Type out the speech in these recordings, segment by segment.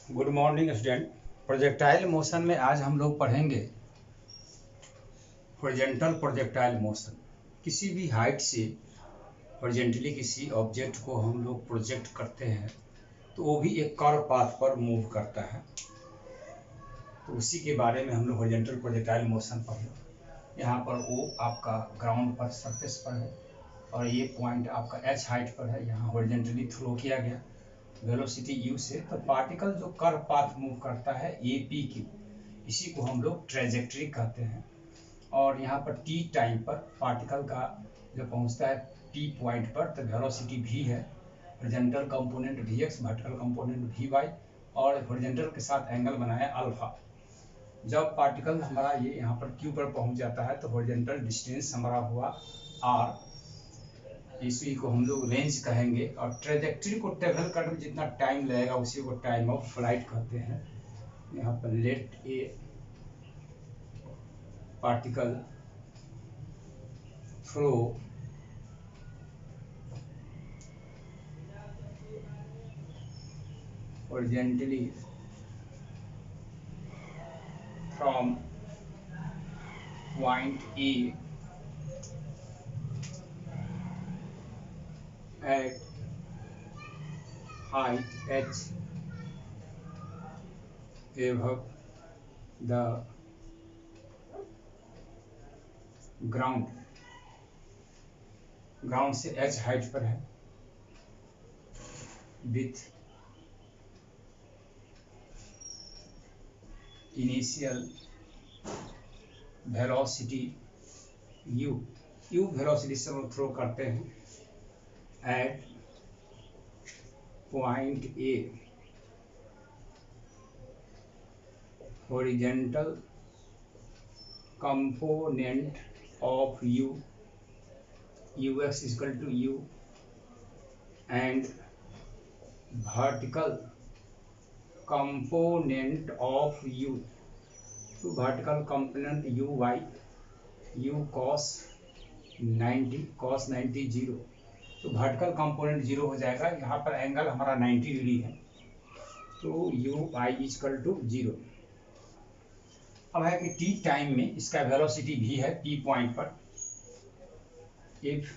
Good morning student. Projectile motion में आज हम लोग पढ़ेंगे हॉरिजॉन्टल प्रोजेक्टाइल मोशन। किसी भी हाइट से हॉरिजॉन्टली किसी ऑब्जेक्ट को हम लोग प्रोजेक्ट करते हैं तो वो भी एक कर्व पाथ पर मूव करता है, तो उसी के बारे में हम लोग हॉरिजॉन्टल प्रोजेक्टाइल मोशन पढ़े। यहाँ पर वो आपका ग्राउंड पर सरफेस पर है और ये पॉइंट आपका एच हाइट पर है, यहाँ हॉरिजॉन्टली थ्रो किया गया वेलोसिटी u से। तो पार्टिकल जो कर्व पाथ मूव करता है APQ, इसी को हम लोग ट्रेजेक्ट्री कहते हैं। और यहाँ पर t टाइम पर पार्टिकल का जो पहुँचता है P पॉइंट पर तो वेलोसिटी v है, horizontal component Vx, vertical component Vy और हॉरिजॉन्टल के साथ एंगल बनाया अल्फा। जब पार्टिकल हमारा ये यहाँ पर Q पर पहुँच जाता है तो हॉरिजॉन्टल डिस्टेंस हमारा हुआ r, इसी को हम लोग रेंज कहेंगे। और ट्रेजेक्ट्री को ट्रेवल करने में जितना टाइम लगेगा उसी को टाइम ऑफ फ्लाइट कहते हैं। यहाँ पर let a particle throw horizontally from point A at height h above the ground, ground से h हाइट पर है, with initial velocity u velocity से हम थ्रो करते हैं at point A, horizontal component of u, ux is equal to u, and vertical component of u, तो vertical component uy, u cos 90 zero, तो vertical component zero हो जाएगा। यहाँ पर एंगल हमारा 90 डिग्री है, तो u i equal to zero. अब है कि टी टाइम में इसका वेलोसिटी भी है टी पॉइंट पर। If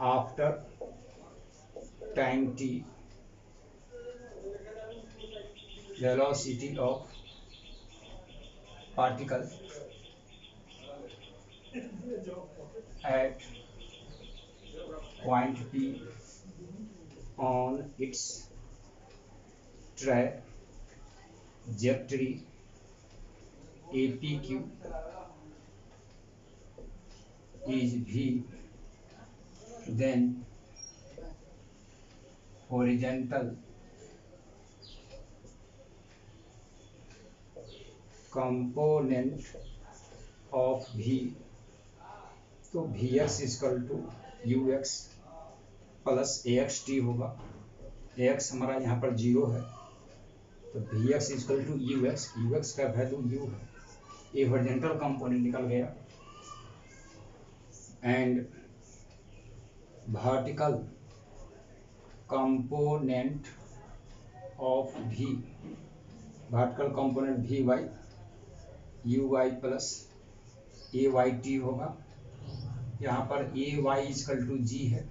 after time T velocity of particle at point P on its trajectory APQ is V, then horizontal component of V, तो Vx equal to ux plus AXT होगा। AX हमारा यहाँ पर zero है, तो Vx equal to ux का value u है, ये हॉरिजॉन्टल कंपोनेंट निकल गया। And vertical component of V, vertical component Vy uy plus AYT होगा। यहाँ पर AY इक्वल टू G है,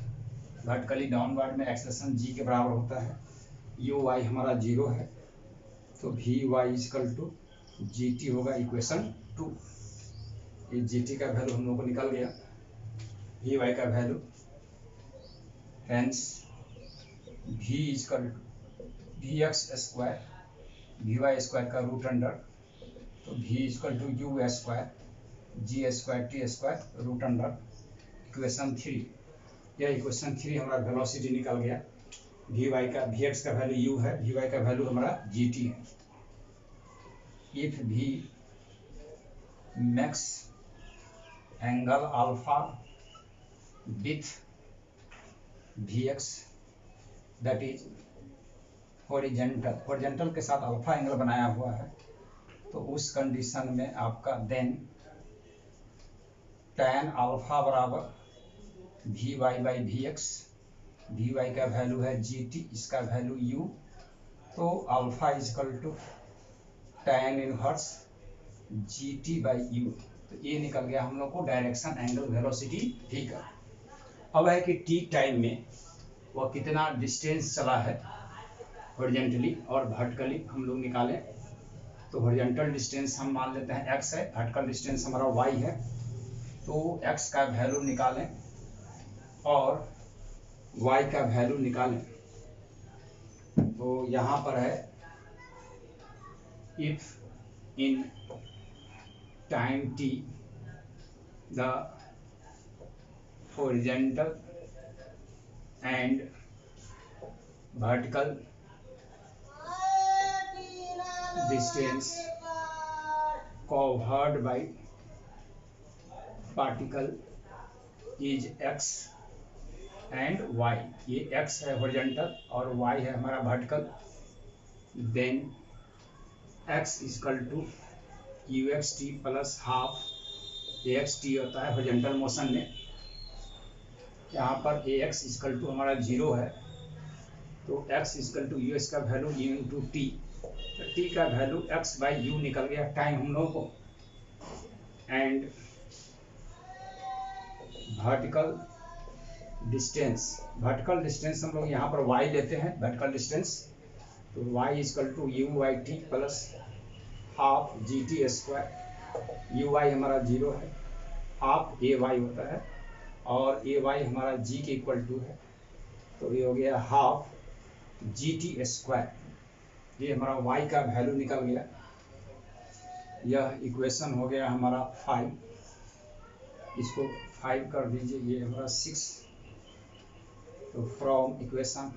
वर्टिकली डाउनवर्ड में एक्सेलेरेशन G के बराबर होता है। UY हमारा जीरो है, तो Vy इक्वल टू GT होगा, इक्वेशन 2। ये GT का वैल्यू हम लोग को निकल गया, Vy का value. Hence V equal to Vx square Vy square का रूट अंडर, तो V equal to U square G square T square root under equation 3। यह इक्वेशन 3 हमारा वेलोसिटी निकल गया। Vy का Vx का वैल्यू u है, Vy का वैल्यू हमारा gt है। If V max angle alpha with Vx that is horizontal के साथ अल्फा एंगल बनाया हुआ है, तो उस कंडीशन में आपका देन tan अल्फा बराबर v y by v x, v y का वैल्यू है जी टी, इसका वैल्यू यू, तो alpha equal to tan inverse g t by u, तो ये निकल गया हम लोग को डायरेक्शन एंगल वेलोसिटी वी का। अब है कि टी टाइम में वह कितना डिस्टेंस चला है हॉरिजॉन्टली और वर्टिकली हम लोग निकालें। तो हॉरिजॉन्टल डिस्टेंस हम मान लेते हैं x है, वर्टिकल डिस्टेंस हमारा y है, तो x का वैल्यू निकालें और y का वैल्यू निकालें। तो यहाँ पर है if in time t the horizontal and vertical distance covered by particle is x and y, ये x है हॉरिजॉन्टल और y है हमारा vertical, then x equal to u x t plus half a x t होता है horizontal motion में। यहाँ पर ए एक्स इक्वल टू हमारा 0 है, तो x equal to u x का वैल्यू यू इंटू टी, तो टी का वैल्यू x बाई यू निकल गया टाइम हम लोगों को, एंड वर्टिकल डिस्टेंस हम लोग यहाँ पर y लेते हैं वर्टिकल डिस्टेंस, तो y equal to u y t plus half g t square, u y हमारा 0 है, हाफ ए वाई होता है और ए वाई हमारा g के इक्वल टू है, तो ये हो गया हाफ जी टी स्क्वायर, ये हमारा y का वैल्यू निकल गया। यह इक्वेशन हो गया हमारा 5, इसको 5 कर दीजिए, ये हमारा 6, तो from equation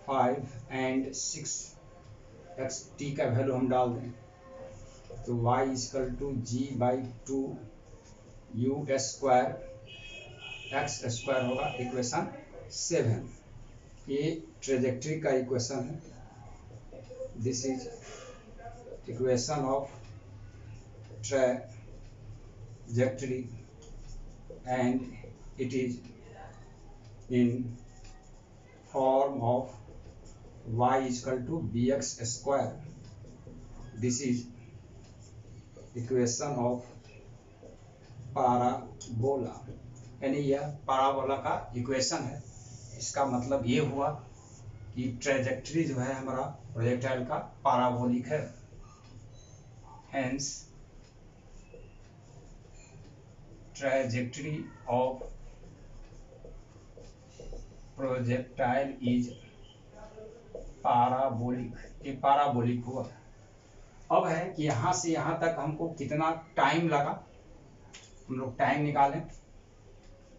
5 and 6 x t का वैल्यू हम डाल दें, तो y equal to g by 2 u square x square होगा, इक्वेशन 7। ये ट्रेजेक्ट्री का इक्वेशन है, this is equation of trajectory and it is in form of y equal to bx square, this is equation of parabola, यानी यह parabola का equation है। इसका मतलब ये हुआ कि ट्रेजेक्ट्री जो है हमारा प्रोजेक्टाइल का पाराबोलिक है, hence trajectory of projectile is parabolic, ये पाराबोलिक हुआ। अब है कि यहाँ से यहाँ तक हमको कितना टाइम लगा, हम लोग टाइम निकालें,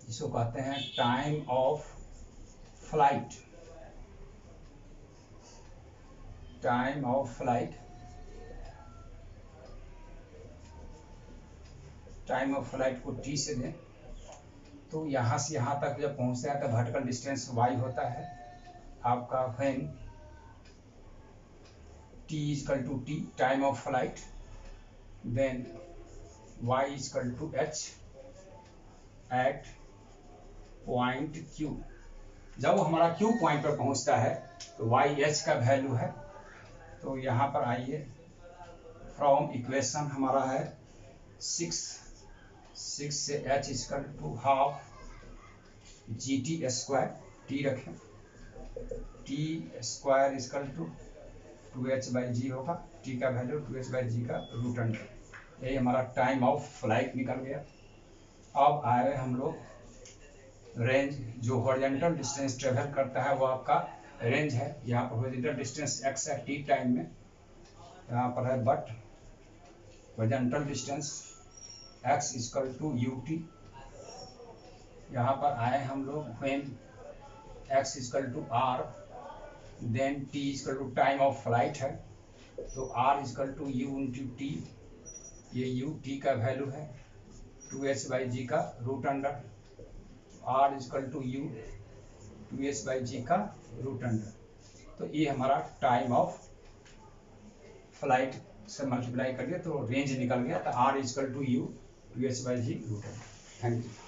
इसको कहते हैं time of flight, time of flight, time of flight को t से दें, तो यहाँ से यहाँ तक जब पहुँचता है तो वर्टिकल डिस्टेंस y होता है आपका, when t equal to t time of flight, then y equal to h at point q, जब हमारा q पॉइंट पर पहुँचता है तो y h का वैल्यू है, तो यहाँ पर आइए, फ्रॉम इक्वेशन हमारा है 6 से h equal to half g t square, t रखें, t square equal to 2h by g होगा, टी का वैल्यू 2h बाई जी का रूट अंडर, यही हमारा टाइम ऑफ फ्लाइट निकल गया। अब आए हम लोग रेंज, जो हॉरिजॉन्टल डिस्टेंस ट्रेवल करता है वो आपका रेंज है, यहाँ पर हॉरिजॉन्टल डिस्टेंस x है t टाइम में, यहाँ पर है, but horizontal distance x equal to u t, यहाँ पर आए हम लोग when x equal to r, then t equal to time of flight है, तो r equal to u into t, ये u t का वैल्यू है 2h बाई जी का root under, r equal to u 2h by g का root under, तो ये हमारा टाइम ऑफ फ्लाइट से मल्टीप्लाई कर दिया तो रेंज निकल गया, तो r equal to u 2h by g root under. Thank you.